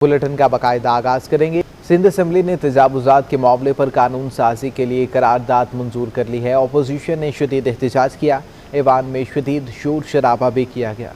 Bulletin का बाकायदा आगाज करेंगे। सिंध असेंबली ने तजावुजात के मामले पर कानून साजी के लिए करारदाद मंजूर कर ली है। अपोजिशन ने शदीद एहतजाज किया। ऐवान में शदीद शोर शराबा भी किया गया।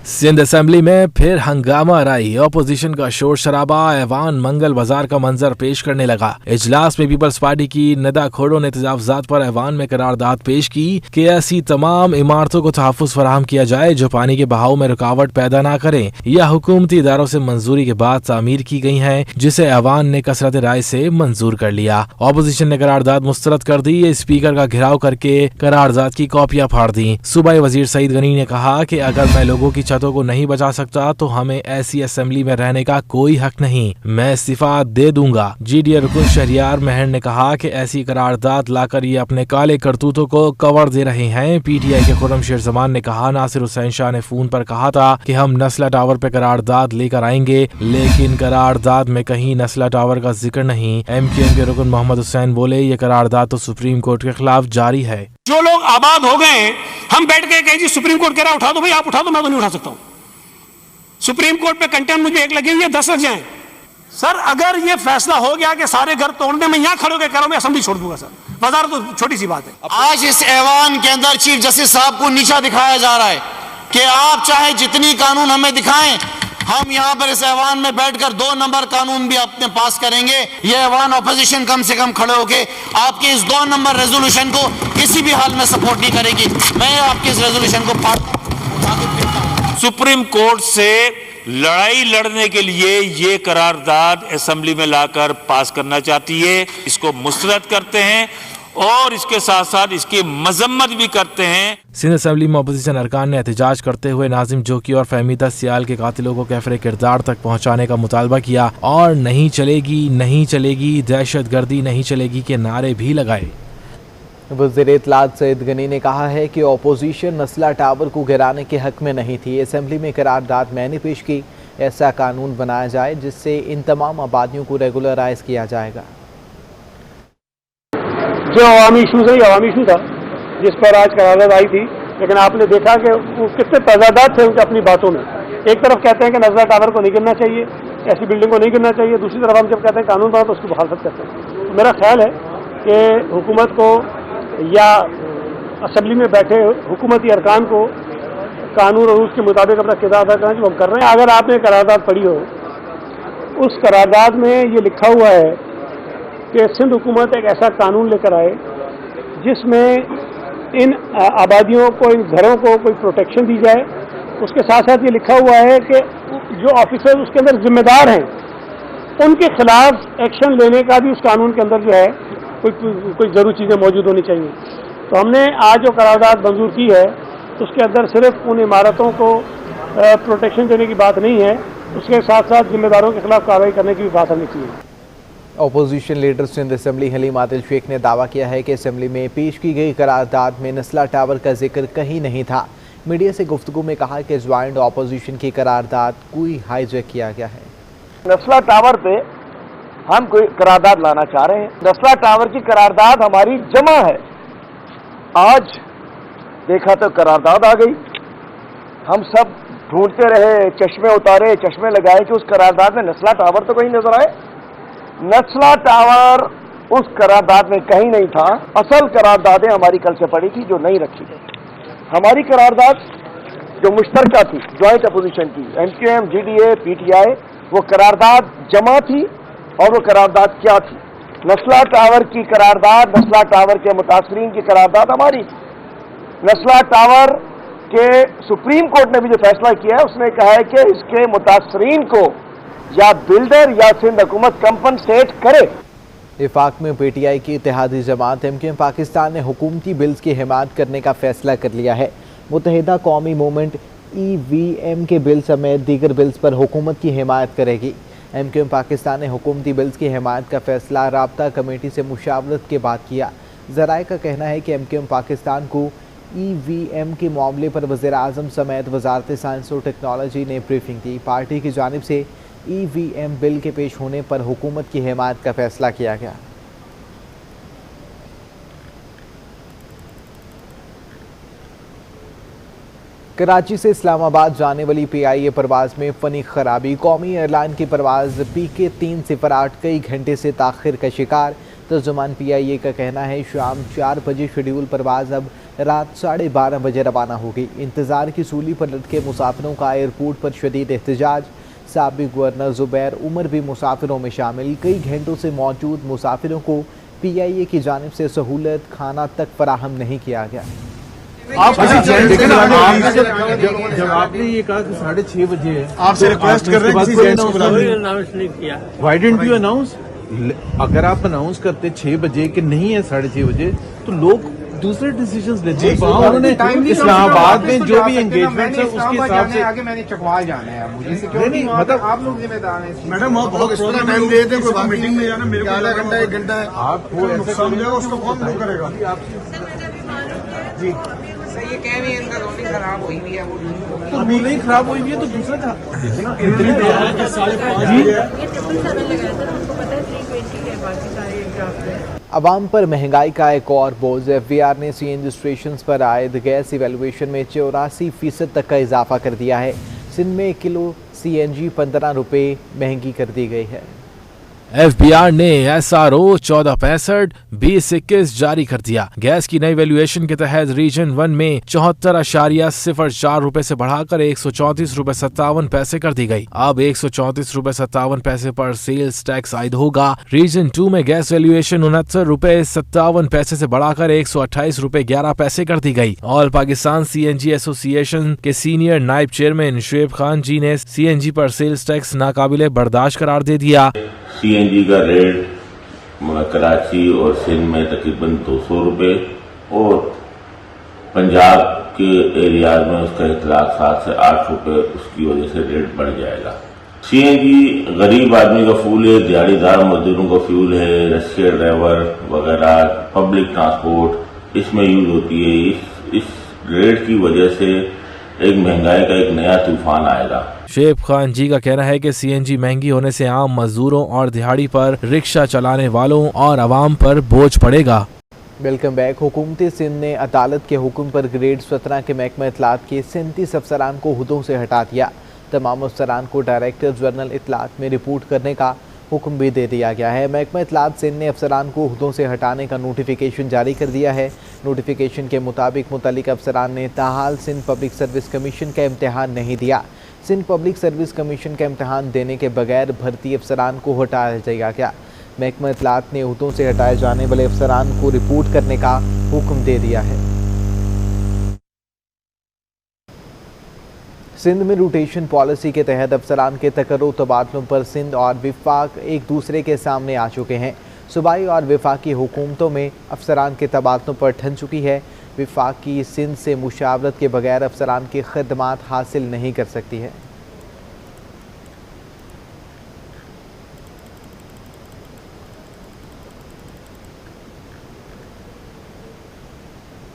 सिंध असेंबली में फिर हंगामा राई। अपोजिशन का शोर शराबा, ऐवान मंगल बाजार का मंजर पेश करने लगा। इजलास में पीपल्स पार्टी की निदा खोड़ों ने तजावुजात पर ऐवान में करारदाद पेश की कि ऐसी तमाम इमारतों को तहफ़्फ़ुज़ फराहम किया जाए जो पानी के बहाव में रुकावट पैदा न करें या हुकूमती इदारों से मंजूरी के बाद तामीर की गई हैं, जिसे ऐवान ने कसरत राय से मंजूर कर लिया। अपोजिशन ने करारदाद मुस्तरद कर दी। स्पीकर का घेराव करके करारदाद की कॉपियां फाड़ दी। सूबाई वजीर सईद गनी ने कहा कि अगर मैं लोगों की छतों को नहीं बचा सकता तो हमें ऐसी असेंबली में रहने का कोई हक नहीं, मैं इस्तीफा दे दूंगा। GDA रुकन शहरियार महर ने कहा कि ऐसी करारदाद लाकर ये अपने काले करतूतों को कवर दे रहे हैं। PTI के खुर्रम शेर जमान ने कहा नासिर हुसैन शाह ने फोन पर कहा था कि हम नस्ला टावर पे करारदाद लेकर आएंगे, लेकिन करारदाद में कहीं नस्ला टावर का जिक्र नहीं। MQM के रुकन मोहम्मद हुसैन बोले ये करारदाद तो सुप्रीम कोर्ट के खिलाफ जारी है। जो लोग आबाद हो गए, हम बैठ के कहें जी सुप्रीम कोर्ट कह रहा उठा दो भाई, आप उठा दो, मैं तो नहीं उठा सकता हूं। सुप्रीम कोर्ट पे कंटेम्प्ट मुझे एक लगी हुई है, 10 लग जाएं। सर अगर ये फैसला हो गया कि सारे घर तोड़ने में यहां खड़े होकर कह रहा हूं मैं असेंबली छोड़ दूंगा, सर वजारत तो छोटी सी बात है। आज इस ऐवान के अंदर चीफ जस्टिस साहब को नीचा दिखाया जा रहा है कि आप चाहे जितनी कानून हमें दिखाएं, हम यहाँ पर इस ऐवान में बैठकर 2 नंबर कानून भी अपने पास करेंगे। ये ऐवान ऑपोजिशन कम से कम खड़े होके आपके इस 2 नंबर रेजोल्यूशन को किसी भी हाल में सपोर्ट नहीं करेगी। मैं आपके इस रेजोल्यूशन को सुप्रीम कोर्ट से लड़ाई लड़ने के लिए ये करारदाद असेंबली में लाकर पास करना चाहती है। इसको मुस्तरद करते हैं और इसके साथ साथ इसकी मजम्मत भी करते हैं। सिंध असेंबली में अपोजिशन अरकान ने एहतजाज करते हुए नाजिम जोकी और फहमीदा सियाल के कातिलों को कैफरे किरदार तक पहुंचाने का मुतालबा किया और नहीं चलेगी दहशत गर्दी नहीं चलेगी के नारे भी लगाए। वज़ीर इत्तलात सईद गनी ने कहा है कि अपोजिशन नस्ला टावर को गिराने के हक में नहीं थी। असेंबली में करारदाद मैंने पेश की, ऐसा कानून बनाया जाए जिससे इन तमाम आबादियों को रेगुलराइज किया जाएगा। जो अवामी इशूज़ है, अवामी इशू था जिस पर आज करारदाद आई थी, लेकिन आपने देखा कि वो कितने तजादात थे उनके अपनी बातों में। एक तरफ कहते हैं कि नज़ला टावर को नहीं गिरना चाहिए, ऐसी बिल्डिंग को नहीं गिरना चाहिए, दूसरी तरफ हम जब कहते हैं कानून बना तो उसकी मुखालफत करते हैं। तो मेरा ख्याल है कि हुकूमत को या असेंबली में बैठे हुकूमती अरकान को कानून और उसके मुताबिक अपना किरदार अदा करना जो हम कर रहे हैं। अगर आपने करारदाद पढ़ी हो, उस करारदाद में ये लिखा हुआ है कि सिंध हुकूमत एक ऐसा कानून लेकर आए जिसमें इन आबादियों को, इन घरों को कोई प्रोटेक्शन दी जाए। उसके साथ साथ ये लिखा हुआ है कि जो ऑफिसर उसके अंदर जिम्मेदार हैं उनके खिलाफ एक्शन लेने का भी उस कानून के अंदर जो है कोई जरूरी चीज़ें मौजूद होनी चाहिए। तो हमने आज जो करारदाद मंजूर की है उसके अंदर सिर्फ उन इमारतों को प्रोटेक्शन देने की बात नहीं है, उसके साथ साथ जिम्मेदारों के खिलाफ कार्रवाई करने की भी बात हमें की है। Opposition leader Sindh assembly Haleem Adil Sheikh ने दावा किया है कि असेंबली में पेश की गई करारदाद में नस्ला टावर का जिक्र कहीं नहीं था। मीडिया से गुफ्तगू में कहा कि ज्वाइंट अपोजिशन की करारदाद कोई हाईजैक किया गया है। नस्ला टावर पे हम कोई करारदाद लाना चाह रहे हैं। नस्ला टावर की करारदाद हमारी जमा है। आज देखा तो करारदाद आ गई, हम सब ढूंढते रहे, चश्मे उतारे, चश्मे लगाए कि उस करारदाद में नस्ला टावर तो कहीं नजर आए। नस्ला टावर उस करारदाद में कहीं नहीं था। असल करारदादें हमारी कल से पड़ी थी जो नहीं रखी गई। हमारी करारदाद जो मुश्तरका थी ज्वाइंट अपोजिशन की, MQM, GDA, PTI, वो करारदाद जमा थी। और वो करारदाद क्या थी? नस्ला टावर की करारदाद, नस्ला टावर के मुतासरीन की करारदाद हमारी। नस्ला टावर के सुप्रीम कोर्ट ने भी जो फैसला किया है उसने कहा है कि इसके मुतासरीन को या बिल्डर या सिंध हुकूमत कंपनसेट करे। इफाक में PTI की इत्तेहादी जमात MQM पाकिस्तान ने हुकूमती बिल्स की हिमायत करने का फैसला कर लिया है। मुत्तहिदा कौमी मूवमेंट EVM के बिल समेत दीगर बिल्स पर हुकूमत की हिमायत करेगी। MQM पाकिस्तान ने हुकूमती बिल्स की हिमायत का फैसला राब्ता कमेटी से मुशावरत के बाद किया। ज़राए का कहना है कि MQM पाकिस्तान को EVM के मामले पर वज़ीर आज़म समेत वजारत साइंस और टेक्नोलॉजी ने ब्रीफिंग दी। पार्टी की जानिब से EVM बिल के पेश होने पर हुकूमत की हिमायत का फैसला किया गया। कराची से इस्लामाबाद जाने वाली PIA परवाज में फनी खराबी। कौमी एयरलाइन की परवाज PK 308 कई घंटे से ताखिर का शिकार। तर्जुमान PIA का कहना है शाम 4 बजे शेड्यूल परवाज अब रात 12:30 बजे रवाना होगी। इंतज़ार की सूली पर लटके मुसाफिरों का एयरपोर्ट पर शदीद एहतजाज। साबिक गवर्नर ज़ुबैर उमर भी मुसाफिरों में शामिल। कई घंटों से मौजूद मुसाफिरों को PIA की जानिब से सहूलत खाना तक फराहम नहीं किया गया। आप जब आपने ये कहा कि 6:30 बजे है, आपसे रिक्वेस्ट कर रहे हैं किसी जेंट्स को बुलाइए। Why didn't you announce? अगर आप अनाउंस करते 6 बजे कि नहीं है 6:30 बजे तो लोग दूसरे डिसीजंस लेते हैं। उन्होंने इस्लामाबाद में जो भी एंगेजमेंट है उसके हिसाब से आगे मैंने चकवाल जाना है, मुझे नहीं मतलब आप लोग जिम्मेदार हैं। मैडम आप बहुत एक्स्ट्रा टाइम दे दें, कोई मीटिंग में जाना, मेरे को आधा घंटा 1 घंटा है, आप वो ऐसा उसको कौन दूर करेगा? जी ये कह रहे हैं इनका रोलिंग खराब हुई हुई है, वो तो नहीं खराब हुई है तो दूसरा था। ये 777 लगाया था, हमको पता है 320 है, बाकी सारे एयरक्राफ्ट हैं। अवाम पर महंगाई का एक और बोझ। FBR ने CNG स्टेशन पर आयद गैस इवेल्युएशन में 84% तक का इजाफा कर दिया है। सिंध में 1 किलो CNG 15 रुपये महंगी कर दी गई है। FBR ने SRO 1465 2021 जारी कर दिया। गैस की नई वैल्यूएशन के तहत रीजन 1 में 74.04 रुपए से बढ़ाकर 134 रुपए 57 पैसे कर दी गई। अब 134 रुपए 57 पैसे पर सेल्स टैक्स आयद होगा। रीजन 2 में गैस वैल्यूएशन 69 रुपए 57 पैसे से बढ़ाकर 128 रुपए 11 पैसे कर दी गई। ऑल पाकिस्तान CNG एसोसिएशन के सीनियर नायब चेयरमैन शुएब खान जी ने CNG पर सेल्स टैक्स नाकाबिले बर्दाश्त करार दे दिया। CNG का रेट कराची और सिंध में तकरीबन 200 रुपये और पंजाब के एरियाज में उसका इतलाक 7 से 8 रुपये, उसकी वजह से रेट बढ़ जाएगा। CNG गरीब आदमी का फ्यूल है, दिहाड़ीदार मजदूरों का फ्यूल है, रशिया ड्राइवर वगैरह पब्लिक ट्रांसपोर्ट इसमें यूज होती है। इस रेट की वजह से एक महंगाई का एक नया तूफान आएगा। शुएब खान जी का कहना है कि CNG महंगी होने से आम मजदूरों और दिहाड़ी पर रिक्शा चलाने वालों और आवाम पर बोझ पड़ेगा। Welcome back. हुकूमत सिंध ने अदालत के हुक्म पर ग्रेड 17 के महकमा इत्तलात के 37 अफसरान को हुदों से हटा दिया। तमाम अफसरान को डायरेक्टर जनरल इत्तलात में रिपोर्ट करने का हुक्म भी दे दिया गया है। महकमा इत्तलात सिंध ने अफसरान को हुदों से हटाने का नोटिफिकेशन जारी कर दिया है। नोटिफिकेशन के मुताबिक मुतल्लिक अफसरान ने ताहाल सिंध पब्लिक सर्विस कमीशन का इम्तहान नहीं दिया। सिंध पब्लिक सर्विस कमीशन का इम्तहान देने के बगैर भर्ती अफसरान को हटाया जाएगा क्या? महकमा इत्तलात ने हुदों से हटाए जाने वाले अफसरान को रिपोर्ट करने का हुक्म दे दिया है। सिंध में रोटेशन पॉलिसी के तहत अफसरान के तकर्रुर तबादलों पर सिंध और विफाक एक दूसरे के सामने आ चुके हैं। सूबाई और विफाकी हुकूमतों में अफसरान के तबादलों पर ठन चुकी है। विफाकी सिंध से मुशावरत के बगैर अफसरान की खदमात हासिल नहीं कर सकती है।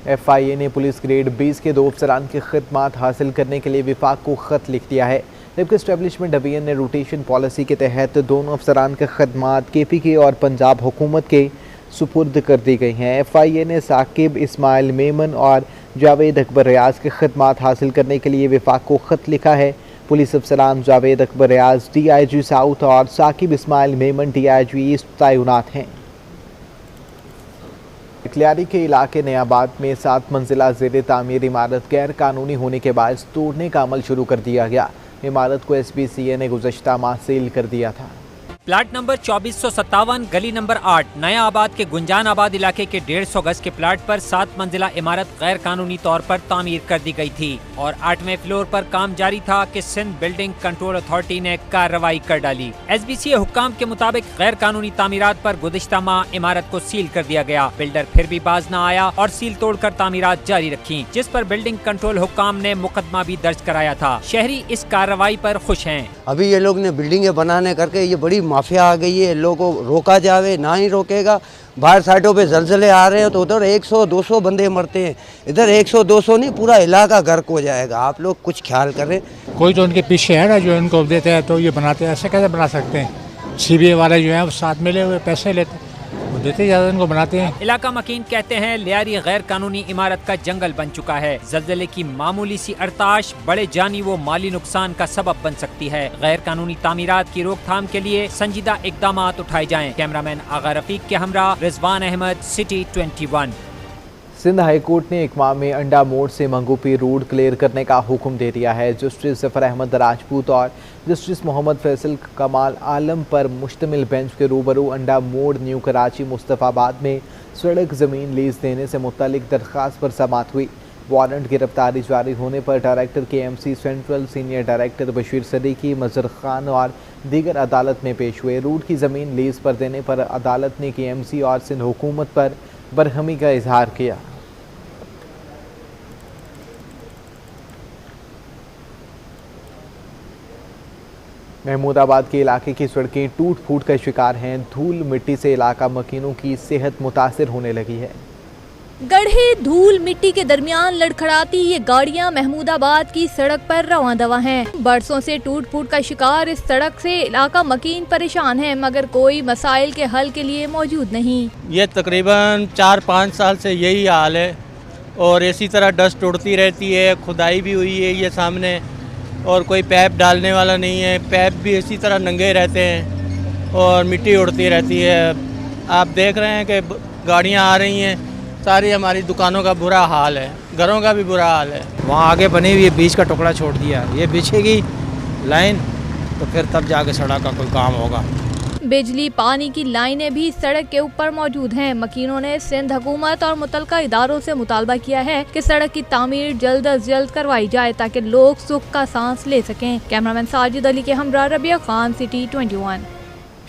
FIA ने पुलिस ग्रेड 20 के 2 अफसरान की खदमात हासिल करने के लिए विफाक को ख़त लिख दिया है। जबकि एस्टेब्लिशमेंट डिवीजन ने रोटेशन पॉलिसी के तहत दोनों अफसरान के खदमात KPK और पंजाब हुकूमत के सुपुर्द कर दी गई हैं। FIA ने साकिब इस्माइल मेमन और जावेद अकबर रियाज के खदमात हासिल करने के लिए विफाक को ख़त लिखा है। पुलिस अफसरान जावेद अकबर रियाज DIG साउथ और साकिब इस्माइल मेमन DIG ईस्ट तैनात हैं। इकलियारी के इलाके नयाबाद में 7 मंजिला ज़ेर तामीर इमारत गैर कानूनी होने के बायस तोड़ने का अमल शुरू कर दिया गया। इमारत को SBCA ने गुज़श्ता माह सील कर दिया था। प्लाट नंबर 2457 गली नंबर 8 नया आबाद के गुंजान आबाद इलाके के 150 गज के प्लाट पर 7 मंजिला इमारत गैर कानूनी तौर पर तामीर कर दी गई थी और 8वें फ्लोर पर काम जारी था कि सिंध बिल्डिंग कंट्रोल अथॉरिटी ने कार्रवाई कर डाली। SBCA हुक्काम के मुताबिक गैर कानूनी तामीरात पर गुज़श्ता माह इमारत को सील कर दिया गया। बिल्डर फिर भी बाज न आया और सील तोड़कर तामीरात जारी रखी, जिस पर बिल्डिंग कंट्रोल हुक्काम ने मुकदमा भी दर्ज कराया था। शहरी इस कार्रवाई पर खुश हैं। अभी ये लोग ने बिल्डिंगें बनाने करके ये बड़ी माफिया आ गई है। लोगों को रोका जावे ना ही रोकेगा। बाहर साइडों पे जलजले आ रहे हैं तो उधर 100-200 बंदे मरते हैं, इधर 100-200 नहीं पूरा इलाका गर्क हो जाएगा। आप लोग कुछ ख्याल करें। कोई तो उनके पीछे है ना जो इनको देते हैं तो ये बनाते हैं। ऐसे कैसे बना सकते हैं? CBI वाले जो हैं वो साथ मिले हुए पैसे लेते, देते ज़्यादा इनको बनाते हैं। इलाका मकीन कहते हैं लियारी गैर कानूनी इमारत का जंगल बन चुका है। ज़लज़ले की मामूली सी अरताश बड़े जानी व माली नुकसान का सबब बन सकती है। गैर कानूनी तामीरात की रोकथाम के लिए संजीदा इकदाम उठाए जाएं। कैमरामैन आगा रफीक के हमरा रिजवान अहमद, सिटी 21। सिंध हाईकोर्ट ने इकमा में अंडा मोड़ से मंगूपी रोड क्लियर करने का हुक्म दे दिया है। जस्टिस जफर अहमद राजपूत और जस्टिस मोहम्मद फैसल कमाल आलम पर मुश्तमिल बेंच के रूबरू अंडा मोड़ न्यू कराची मुस्तफ़ाबाद में सड़क ज़मीन लीज देने से मुतल्लिक दरख्वास्त पर समाअत हुई। वारंट गिरफ्तारी जारी होने पर director KMC central, senior director Bashir Siddiqui, Mazhar Khan और दीगर अदालत में पेश हुए। रोड की ज़मीन लीज पर देने पर अदालत ने KMC और सिंध हुकूमत पर बरहमी का इजहार किया। महमूदाबाद के इलाके की सड़कें टूट फूट का शिकार हैं। धूल मिट्टी से इलाका मकीनों की सेहत मुतासिर होने लगी है। गड्ढे, धूल मिट्टी के दरमियान लड़खड़ाती ये गाड़ियां महमूदाबाद की सड़क पर रवां दवा हैं। बरसों से टूट फूट का शिकार इस सड़क से इलाका मकीन परेशान है, मगर कोई मसाइल के हल के लिए मौजूद नहीं। ये तकरीबन 4-5 साल से यही हाल है और इसी तरह डस्ट उड़ती रहती है। खुदाई भी हुई है ये सामने और कोई पैप डालने वाला नहीं है। पैप भी इसी तरह नंगे रहते हैं और मिट्टी उड़ती रहती है। आप देख रहे हैं कि गाड़ियां आ रही हैं, सारी हमारी दुकानों का बुरा हाल है, घरों का भी बुरा हाल है। वहाँ आगे बनी हुई बीच का टुकड़ा छोड़ दिया, ये बिछेगी लाइन तो फिर तब जाके सड़क का कोई काम होगा। बिजली पानी की लाइनें भी सड़क के ऊपर मौजूद हैं। मकीनों ने सिंध हुकूमत और मुतलका इदारों से मुतालबा किया है कि सड़क की तामीर जल्द अज जल्द करवाई जाए ताकि लोग सुख का सांस ले सकें। कैमरामैन साजिद अली के हमरा रबिया खान, सिटी 21।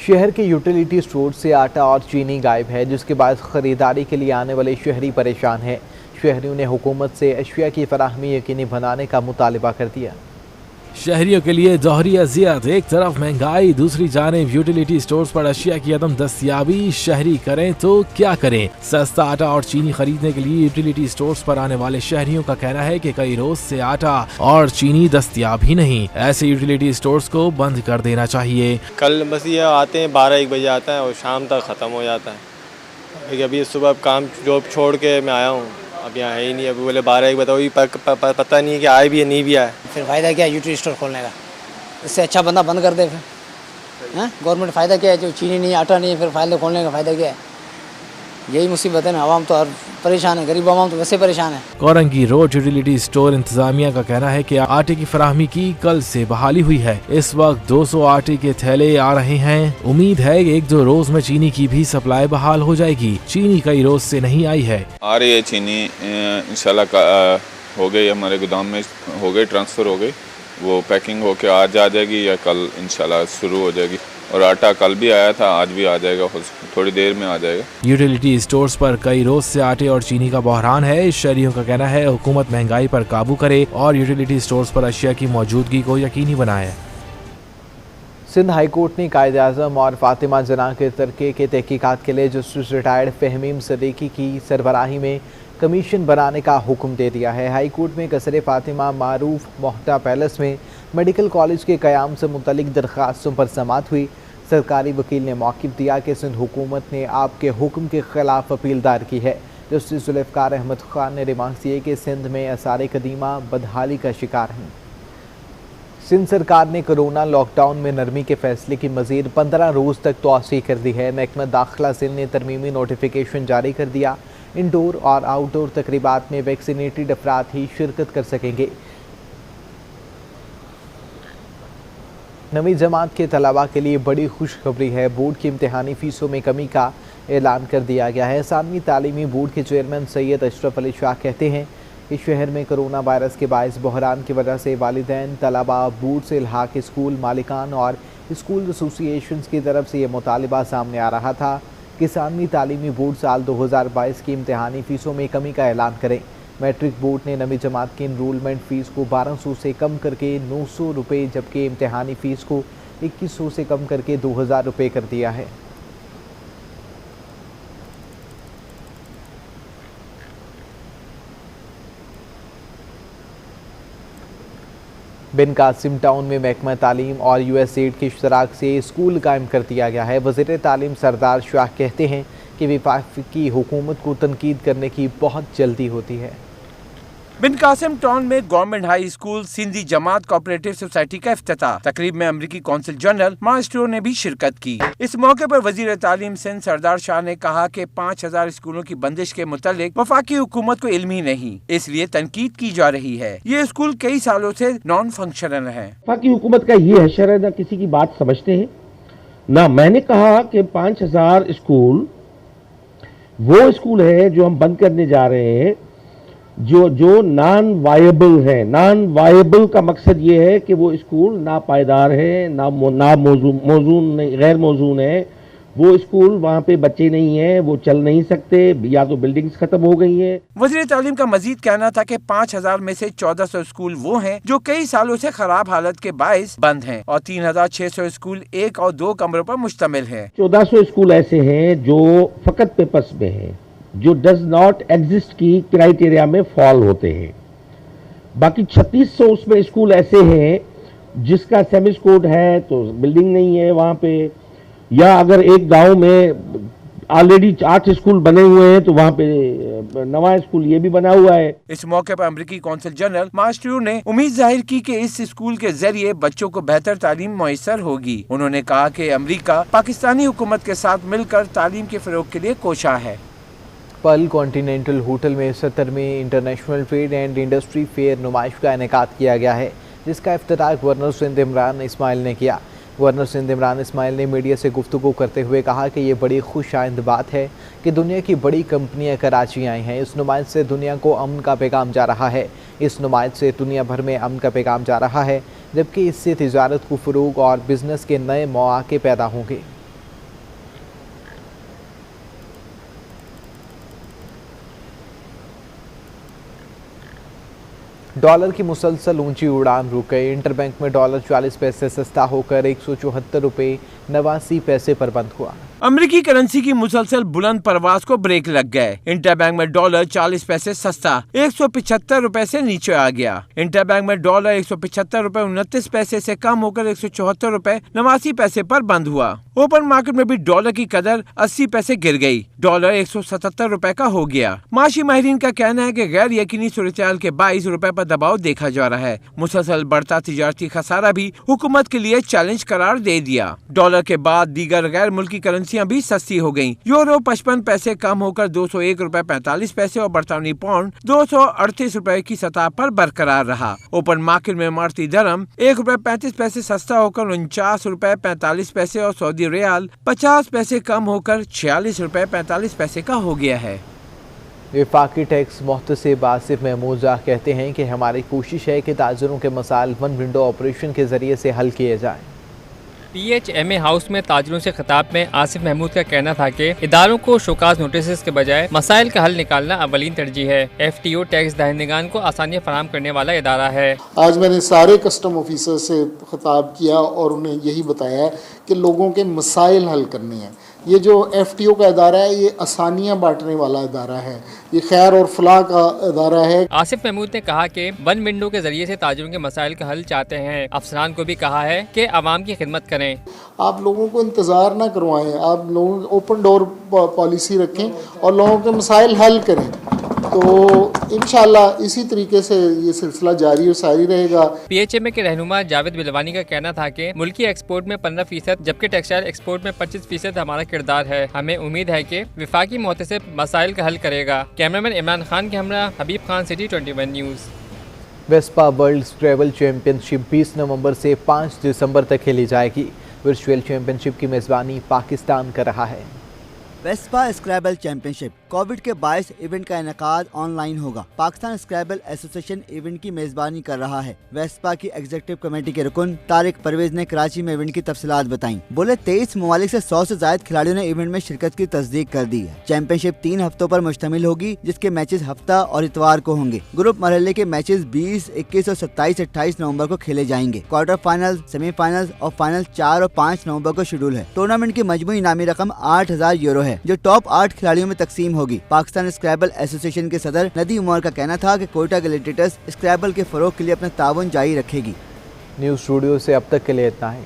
शहर के यूटिलिटी स्टोर से आटा और चीनी गायब है, जिसके बाद खरीदारी के लिए आने वाले शहरी परेशान हैं। शहरियों ने हुकूमत से अशिया की फराहमी यकीनी बनाने का मुतालबा कर दिया। शहरियों के लिए दोहरी अजियत, एक तरफ महंगाई, दूसरी जानिब यूटिलिटी स्टोर्स पर अशिया की अदम दस्तयाबी। शहरी करें तो क्या करें? सस्ता आटा और चीनी खरीदने के लिए यूटिलिटी स्टोर्स पर आने वाले शहरियों का कहना है कि कई रोज से आटा और चीनी दस्तयाब ही नहीं। ऐसे यूटिलिटी स्टोर्स को बंद कर देना चाहिए। कल बस ये आते हैं 12-1 बजे आता है और शाम तक ख़त्म हो जाता है। अभी सुबह काम जॉब छोड़ के मैं आया हूँ, अब यहाँ है ही नहीं। अभी बोले 12-1 बजे पता नहीं है कि आए भी है नहीं भी आए। फिर फ़ायदा क्या है यूटिलिटी स्टोर खोलने का? इससे अच्छा बंदा बंद कर दे फिर। हैं गवर्नमेंट फ़ायदा क्या है? जो चीनी नहीं, आटा नहीं, फिर फ़ायदा खोलने का फ़ायदा क्या है? यही मुसीबत है ना। आवाम तो परेशान है, गरीब आवाम तो वैसे परेशान है। कोरंगी रोड यूटिलिटी स्टोर इंतजामिया का कहना है कि आटे की फराहमी की कल से बहाली हुई है। इस वक्त 200 आटे के थैले आ रहे हैं। उम्मीद है कि 1-2 रोज में चीनी की भी सप्लाई बहाल हो जाएगी। चीनी कई रोज से नहीं आई है। आ रही है चीनी, इंशाल्लाह हो गई, हमारे गोदाम में हो गई, ट्रांसफ़र हो गई। वो पैकिंग होके आज आ जाएगी या कल इंशाल्लाह शुरू हो जाएगी। और आटा कल भी आया था, आज भी आ जाएगा, थोड़ी देर में आ जाएगा। यूटिलिटी स्टोर्स पर कई रोज से आटे और चीनी का बहरान है। शहरियों का कहना है हुकूमत महंगाई पर काबू करे और यूटिलिटी स्टोर्स पर अशिया की मौजूदगी को यकीनी बनाए। सिंध हाईकोर्ट ने कायद आज़म और फातिमा जना के तर्के के तहकीकात के लिए जस्टिस रिटायर्ड फहमीम सदीकी की सरबराही में कमीशन बनाने का हुक्म दे दिया है। हाईकोर्ट में कसरे फातिमा मारूफ मोहटा पैलेस में मेडिकल कॉलेज के क़याम से मुतल्लिक दरख्वास्तों पर समाअत हुई। सरकारी वकील ने मौक़िफ़ दिया कि सिंध हुकूमत ने आपके हुक्म के ख़िलाफ़ अपील दायर की है। जस्टिस ज़ुल्फ़िकार अहमद ख़ान ने रिमार्क दिए कि सिंध में आसार कदीमा बदहाली का शिकार हैं। सिंध सरकार ने कोरोना लॉकडाउन में नरमी के फैसले की मज़ीद 15 रोज़ तक तोसी कर दी है। महकमा दाखिला सिंध ने तरमीमी नोटिफिकेशन जारी कर दिया। इंडोर और आउटडोर तकरीबात में वैक्सीनेटेड अफराद ही शिरकत कर सकेंगे। नवी जमात के तलबा के लिए बड़ी खुशखबरी है। बोर्ड की इम्तहानी फ़ीसों में कमी का ऐलान कर दिया गया है। सानवी तालीमी बोर्ड के चेयरमैन सैयद अशरफ अली शाह कहते हैं कि शहर में कोरोना वायरस के बाइस बहरान की वजह से वालिदैन, तलबा, बोर्ड से इल्हाक स्कूल मालिकान और स्कूल एसोसिएशन की तरफ से ये मुतालबा सामने आ रहा था कि सानवी तालीमी बोर्ड साल 2022 की इम्तहानी फ़ीसों में कमी का ऐलान करें। मैट्रिक बोर्ड ने नवी जमात की इनरोलमेंट फ़ीस को 1200 से कम करके 900 रुपये, जबकि इम्तहानी फ़ीस को 2100 से कम करके 2000 रुपये कर दिया है। बिन कासिम टाउन में महकमा तालीम और USAID के इश्तराक से स्कूल कायम कर दिया गया है। वज़ीर तालीम सरदार शाह कहते हैं कि वफाकी हुकूमत को तनकीद करने की बहुत जल्दी होती है। बिन कासिम टाउन में गवर्नमेंट हाई स्कूल सिंधी जमात कोऑपरेटिव सोसाइटी का इफ्तिताह। तकरीब में अमरीकी कौंसिल जनरल मास्टरों ने भी शिरकत की। इस मौके पर वजीर तालीम सिंध सरदार शाह ने कहा कि 5000 स्कूलों की बंदिश के मुतालिक वफाकी हुकूमत को इल्म ही नहीं, इसलिए तनकीद की जा रही है। ये स्कूल कई सालों से नॉन फंक्शनल है। वफाकी हुकूमत का ये हशर है, न किसी की बात समझते हैं, न मैंने कहा कि 5000 स्कूल वो स्कूल है जो हम बंद करने जा रहे हैं जो नॉन वायबल है। नॉन वायबल का मकसद ये है कि वो स्कूल ना पायदार है, ना मौजून गैर मौजून है। वो स्कूल वहाँ पे बच्चे नहीं हैं, वो चल नहीं सकते, या तो बिल्डिंग्स खत्म हो गई हैं। वज़ीर तालीम का मजीद कहना था कि 5000 में से 1400 स्कूल वो हैं जो कई सालों से खराब हालत के बाइस बंद हैं और 3600 स्कूल 1 और 2 कमरों पर मुश्तमिल हैं। 1400 स्कूल ऐसे हैं जो फकत पेपर्स में हैं, जो डज नॉट एग्जिस्ट की क्राइटेरिया में फॉल होते हैं। बाकी 3600 उसमें स्कूल ऐसे हैं जिसका सेमिस कोड है तो बिल्डिंग नहीं है वहाँ पे, या अगर एक गांव में ऑलरेडी 8 स्कूल बने हुए हैं तो वहाँ पे नवा स्कूल ये भी बना हुआ है। इस मौके पर अमरीकी कौंसिल जनरल मास्टरों ने उम्मीद जाहिर की कि इस स्कूल के जरिए बच्चों को बेहतर तालीम मुयस्सर होगी। उन्होंने कहा कि अमरीका पाकिस्तानी हुकूमत के साथ मिलकर तालीम के फरोग के लिए कोशा है। पर्ल कॉन्टिनेंटल होटल में 70वें international trade and industry fair नुमाइश का इनेकाद किया गया है, जिसका इफ्तिताह गवर्नर सिंध इमरान इस्माइल ने किया। गवर्नर सिंध इमरान इस्माइल ने मीडिया से गुफ्तगू करते हुए कहा कि ये बड़ी खुशाइंद बात है कि दुनिया की बड़ी कंपनियां कराची आई हैं। इस नुमाइश से दुनिया को अमन का पैगाम जा रहा है। इस नुमाइश से दुनिया भर में अमन का पैगाम जा रहा है, जबकि इससे तिजारत को फ़रोग और बिजनेस के नए मौके पैदा होंगे। डॉलर की मुसलसल ऊंची उड़ान रुक गई। इंटरबैंक में डॉलर 40 पैसे सस्ता होकर 174 रुपये 89 पैसे पर बंद हुआ। अमेरिकी करेंसी की मुसलसल बुलंद परवाज को ब्रेक लग गए। इंटरबैंक में डॉलर 40 पैसे सस्ता 175 रुपए से नीचे आ गया। इंटरबैंक में डॉलर 175 रुपए 29 पैसे से कम होकर 174 रुपए 89 पैसे पर बंद हुआ। ओपन मार्केट में भी डॉलर की कदर 80 पैसे गिर गई। डॉलर 177 रुपए का हो गया। माशी माहिरीन का कहना है कि गैर यकीनी सूरत-ए-हाल के 22 रुपए पर दबाव देखा जा रहा है। मुसलसल बढ़ता तिजारती खसारा भी हुकूमत के लिए चैलेंज करार दे दिया। डॉलर के बाद दीगर गैर मुल्की करेंसियां भी सस्ती हो गयी। यूरो 55 पैसे कम होकर 201 रुपए 45 पैसे और बरतानी पाउंड 238 रुपए की सतह पर बरकरार रहा। ओपन मार्केट में इमारती दरम 1 रुपए 35 पैसे सस्ता होकर 49 रुपए 45 पैसे और सऊदी रियाल 50 पैसे कम होकर 46 रुपए 45 पैसे का हो गया है। वफाकी टैक्स मोहतसिब आसिफ महमूद कहते हैं कि हमारी कोशिश है कि ताजरों के मसाइल वन विंडो ऑपरेशन के जरिए से हल किए जाएं। PHMA हाउस में ताजरों से खिताब में आसिफ महमूद का कहना था कि इदारों को शोकाज नोटिस के बजाय मसाइल का हल निकालना अवलीन तरजीह है। FTO टैक्स दहिंदगान को आसानियाँ फराहम करने वाला इदारा है। आज मैंने सारे कस्टम ऑफिसर से खिताब किया और उन्हें यही बताया कि लोगों के मसाइल हल करने हैं। ये जो FTO का इदारा है ये आसानियाँ बांटने वाला इदारा है, ये खैर और फलाह का इदारा है। आसिफ महमूद ने कहा कि वन विंडो के जरिए से ताजरों के मसाइल का हल चाहते हैं। अफसरान को भी कहा है कि आवाम की खिदमत करें। आप लोगों को इंतज़ार ना करवाएं, आप लोगों ओपन डोर पॉलिसी रखें और लोगों के मसाइल हल करें, तो इंशाल्लाह इसी तरीके से ये सिलसिला जारी और सारी रहेगा। PHMA के रहनुमा जावेद बिलवानी का कहना था कि मुल्की एक्सपोर्ट में 15% जबकि टेक्सटाइल एक्सपोर्ट में 25% हमारा किरदार है। हमें उम्मीद है कि वफाकी मोहतसिब मसाइल का हल करेगा। कैमरामैन इमरान खान के हमरा Habib Khan, city 21 news. Vespa world Scrabble championship 20 नवंबर से 5 दिसंबर तक खेली जाएगी। वर्चुअल चैंपियनशिप की मेज़बानी पाकिस्तान कर रहा है। वेस्पा स्क्रैबल चैंपियनशिप कोविड के बायस इवेंट का इनेकाद ऑनलाइन होगा। पाकिस्तान स्क्रैबल एसोसिएशन इवेंट की मेजबानी कर रहा है। वेस्पा की एग्जीक्यूटिव कमेटी के रुकन तारिक परवेज ने कराची में इवेंट की तफसीलात बताई। बोले 23 ममालिक से 100 से ज्यादा खिलाड़ियों ने इवेंट में शिरकत की तस्दीक कर दी है। चैंपियनशिप 3 हफ्तों पर मुश्तमिल होगी, जिसके मैचेस हफ्ता और इतवार को होंगे। ग्रुप मरहले के मैचेस 20, 21 और 27-28 नवंबर को खेले जाएंगे। क्वार्टर फाइनल, सेमीफाइनल और फाइनल 4 और 5 नवंबर को शेड्यूल है। टूर्नामेंट की मजमूई इनामी रकम 8000 यूरो है, जो टॉप 8 खिलाड़ियों में तकसीम होगी। पाकिस्तान स्क्रैबल एसोसिएशन के सदर नदी उमर का कहना था कि कोयटा ग्लैडिएटर्स स्क्रैबल के फरोग के लिए अपना ताउन जारी रखेगी। न्यूज़ स्टूडियो से अब तक के लिए इतना ही।